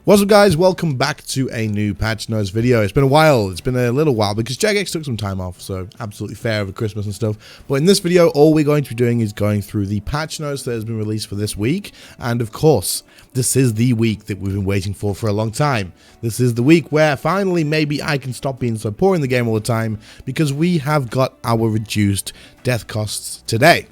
What's up guys, welcome back to a new patch notes video. It's been a little while because Jagex took some time off, so absolutely fair over Christmas and stuff. But in this video, all we're going to be doing is going through the patch notes that has been released for this week. And of course, this is the week that we've been waiting for a long time. This is the week where finally maybe I can stop being so poor in the game all the time, because we have got our reduced death costs today.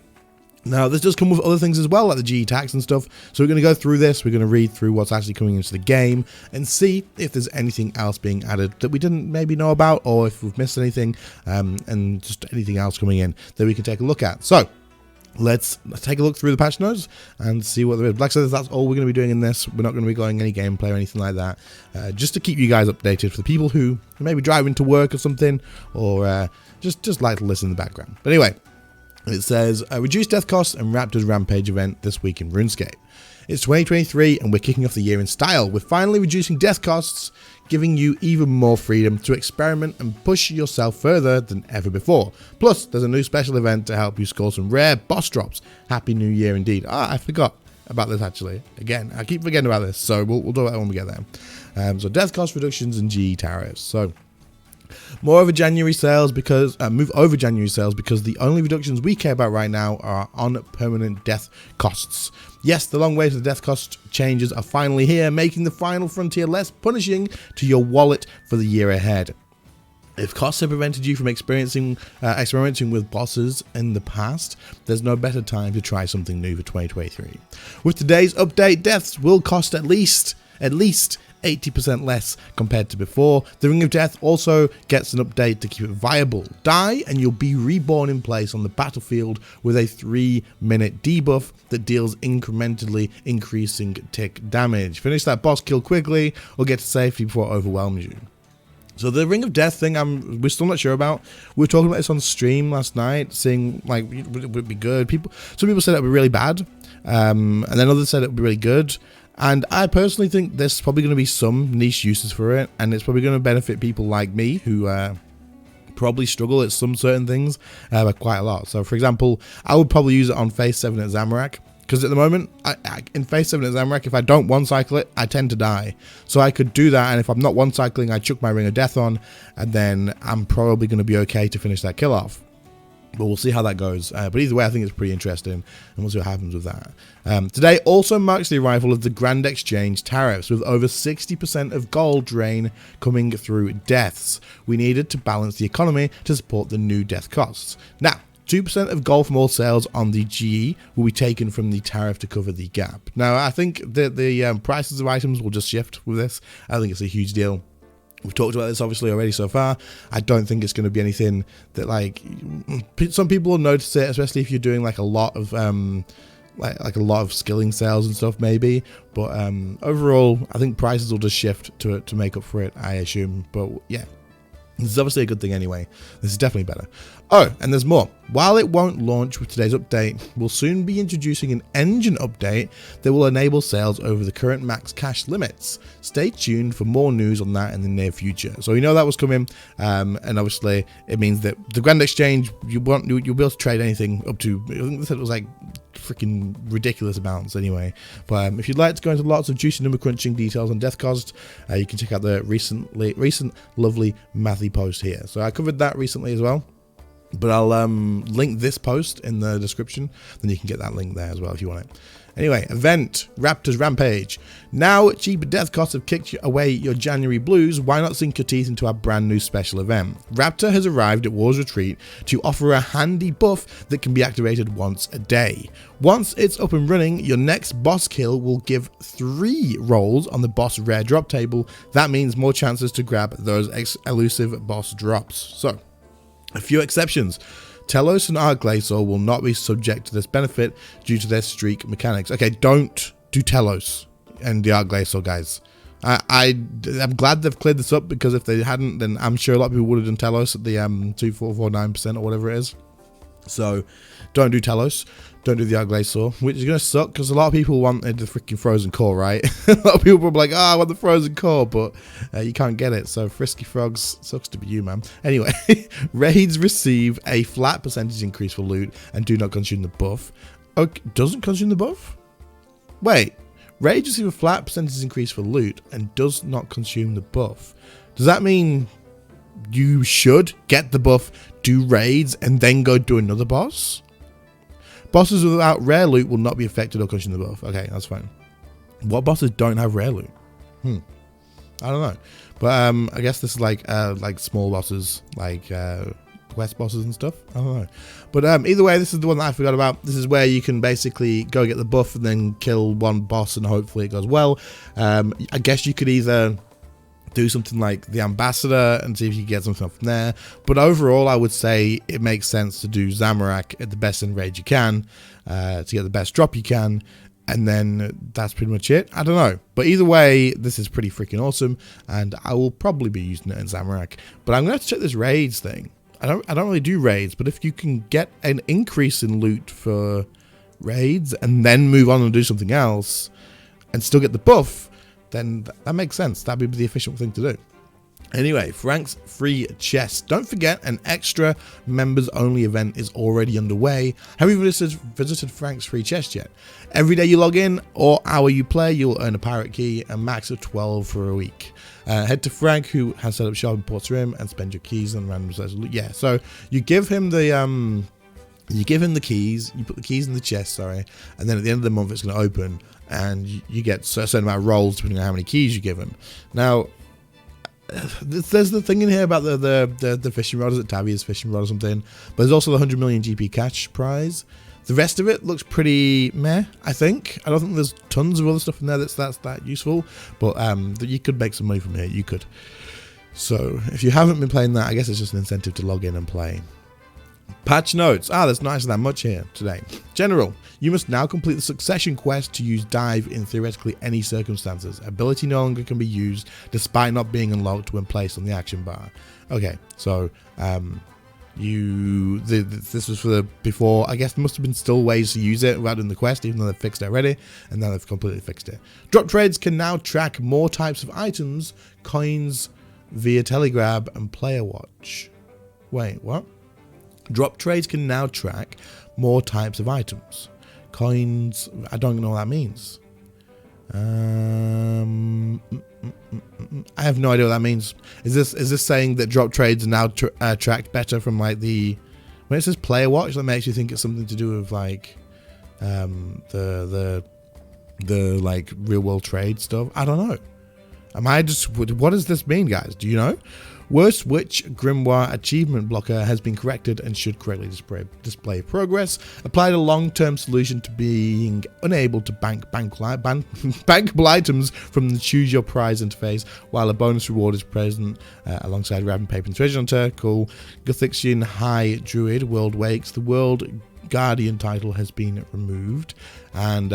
Now, this does come with other things as well, like the GE tax and stuff. So we're going to go through this. We're going to read through what's actually coming into the game and see if there's anything else being added that we didn't maybe know about, or if we've missed anything, and just anything else coming in that we can take a look at. So let's take a look through the patch notes and see what there is. Like I said, that's all we're going to be doing in this. We're not going to be going any gameplay or anything like that. Just to keep you guys updated for the people who may be driving to work or something, or just like to listen in the background. But anyway, it says, reduced death costs and Raptor's Rampage event this week in RuneScape. It's 2023 and we're kicking off the year in style. We're finally reducing death costs, giving you even more freedom to experiment and push yourself further than ever before. Plus, there's a new special event to help you score some rare boss drops. Happy New Year indeed. I forgot about this actually. Again, I keep forgetting about this, so we'll do that when we get there. So death cost reductions and GE tariffs. So move over January sales because the only reductions we care about right now are on permanent death costs. Yes, the long way to the death cost changes are finally here, making the final frontier less punishing to your wallet for the year ahead. If costs have prevented you from experimenting with bosses in the past, there's no better time to try something new for 2023. With today's update, deaths will cost at least 80% less compared to before. The Ring of Death also gets an update to keep it viable. Die and you'll be reborn in place on the battlefield with a 3-minute debuff that deals incrementally increasing tick damage. Finish that boss kill quickly or get to safety before it overwhelms you. So the Ring of Death thing, we're still not sure about. We were talking about this on stream last night, saying like would it be good. Some people said it would be really bad, and then others said it would be really good. And I personally think there's probably going to be some niche uses for it, and it's probably going to benefit people like me who probably struggle at some certain things quite a lot. So, for example, I would probably use it on Phase 7 at Zamorak, because at the moment, in Phase 7 at Zamorak, if I don't one-cycle it, I tend to die. So I could do that, and if I'm not one-cycling, I chuck my Ring of Death on, and then I'm probably going to be okay to finish that kill off. But we'll see how that goes. But either way, I think it's pretty interesting, and we'll see what happens with that. Today also marks the arrival of the Grand Exchange tariffs, with over 60% of gold drain coming through deaths. We needed to balance the economy to support the new death costs. Now, 2% of gold from all sales on the GE will be taken from the tariff to cover the gap. Now, I think that the prices of items will just shift with this. I think it's a huge deal. We've talked about this obviously already so far. I don't think it's going to be anything that, like, some people will notice it, especially if you're doing like a lot of like a lot of skilling sales and stuff maybe. But overall, I think prices will just shift to make up for it, I assume. But yeah, this is obviously a good thing anyway. This is definitely better. Oh, and there's more. While it won't launch with today's update, we'll soon be introducing an engine update that will enable sales over the current max cash limits. Stay tuned for more news on that in the near future. So we know that was coming, and obviously it means that the Grand Exchange, you'll be able to trade anything up to, I think they said it was like freaking ridiculous amounts anyway. But if you'd like to go into lots of juicy number crunching details on death cost, you can check out the recent lovely mathy post here. So I covered that recently as well, but I'll link this post in the description, then you can get that link there as well if you want it. Anyway, event, Raptor's Rampage. Now cheaper death costs have kicked away your January blues, why not sink your teeth into our brand new special event? Raptor has arrived at War's Retreat to offer a handy buff that can be activated once a day. Once it's up and running, your next boss kill will give 3 rolls on the boss rare drop table. That means more chances to grab those elusive boss drops. So, a few exceptions. Telos and Arglacial will not be subject to this benefit due to their streak mechanics. Okay, don't do Telos and the Arglacial, guys. I'm glad they've cleared this up, because if they hadn't, then I'm sure a lot of people would have done Telos at the 2449% or whatever it is. So don't do Telos, don't do the Arglacial, which is going to suck because a lot of people wanted the freaking frozen core, right? A lot of people were like, oh, I want the frozen core, but you can't get it. So Frisky Frogs, sucks to be you, man. Anyway, raids receive a flat percentage increase for loot and do not consume the buff. Okay, doesn't consume the buff? Wait, Rage receive a flat percentage increase for loot and does not consume the buff. Does that mean you should get the buff, do raids, and then go do another boss? Bosses without rare loot will not be affected or consume the buff. Okay, that's fine. What bosses don't have rare loot? I don't know. But I guess this is like small bosses, like quest bosses and stuff. I don't know. But either way, this is the one that I forgot about. This is where you can basically go get the buff and then kill one boss and hopefully it goes well. I guess you could either do something like the ambassador and see if you can get something from there. But overall, I would say it makes sense to do Zamorak at the best in rage you can to get the best drop you can. And then that's pretty much it. I don't know. But either way, this is pretty freaking awesome. And I will probably be using it in Zamorak. But I'm going to have to check this raids thing. I don't really do raids. But if you can get an increase in loot for raids and then move on and do something else and still get the buff, then that makes sense. That'd be the efficient thing to do. Anyway, Frank's free chest. Don't forget, an extra members only event is already underway. Have you visited Frank's free chest yet? Every day you log in or hour you play, you'll earn a pirate key, a max of 12 for a week. Head to Frank, who has set up shop in Port's Rim, and spend your keys on random sources. Yeah, so you give him the keys, you put the keys in the chest, sorry, and then at the end of the month it's going to open, and you get a certain amount of rolls depending on how many keys you give him. Now, there's the thing in here about the fishing rod. Is it Tavia's fishing rod or something? But there's also the 100 million GP cash prize. The rest of it looks pretty meh, I think. I don't think there's tons of other stuff in there that's that useful, but you could make some money from here. You could. So if you haven't been playing that, I guess it's just an incentive to log in and play. Patch notes. There's not actually that much here today. General, you must now complete the succession quest to use dive in theoretically any circumstances. Ability no longer can be used despite not being unlocked when placed on the action bar. Okay, so this was for the before. I guess there must have been still ways to use it without doing the quest, even though they've fixed it already, and now they've completely fixed it. Drop trades can now track more types of items, coins via Telegrab and Player Watch. Wait, what? Drop trades can now track more types of items. Coins, I don't know what that means. I have no idea what that means. Is this saying that drop trades are now tracked better from like when it says Player Watch, that makes you think it's something to do with like the like real world trade stuff? I don't know. What does this mean, guys? Do you know? Worst Witch Grimoire achievement blocker has been corrected and should correctly display progress. Applied a long-term solution to being unable to bankable items from the Choose Your Prize interface, while a bonus reward is present alongside grabbing paper and treasure hunter. Cool. Gothixian High Druid World Wakes. The World Guardian title has been removed. And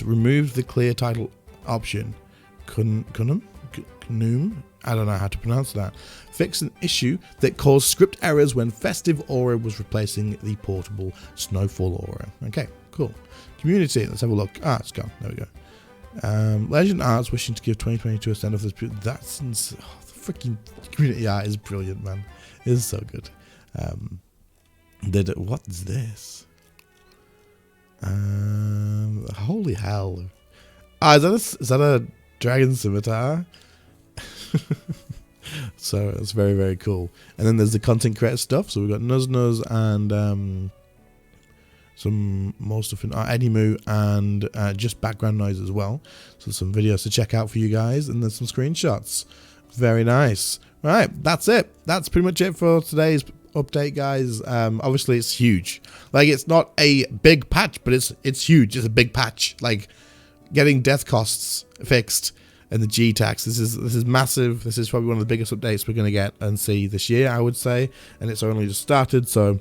removed the clear title option. Kunum? I don't know how to pronounce that. Fixed an issue that caused script errors when Festive Aura was replacing the portable Snowfall Aura. Okay, cool. Community, let's have a look. It's gone. There we go. Legend Arts wishing to give 2022 a send off this. That's the freaking community art is brilliant, man. It is so good. What is this? Holy hell! Is that a dragon scimitar? So it's very, very cool. And then there's the content creator stuff. So we've got Nuz and some more stuff in Edimu and just background noise as well. So some videos to check out for you guys, and there's some screenshots. Very nice. All right, that's it. That's pretty much it for today's update, guys. Obviously it's huge. Like, it's not a big patch, but it's huge. It's a big patch. Like, getting death costs fixed and the G tax. This is massive. This is probably one of the biggest updates we're going to get and see this year, I would say. And it's only just started, so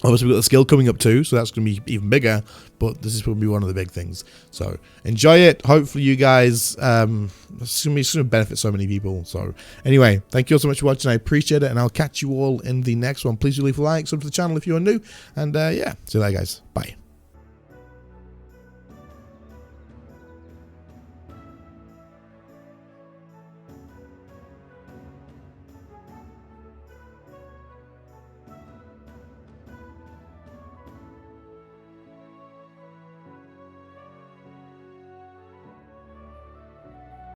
obviously we've got the skill coming up too, so that's going to be even bigger. But this is probably one of the big things. So enjoy it. Hopefully you guys, it's going to benefit so many people. So anyway, thank you all so much for watching. I appreciate it, and I'll catch you all in the next one. Please do leave a like, sub to the channel if you are new, and yeah, see you later, guys. Bye.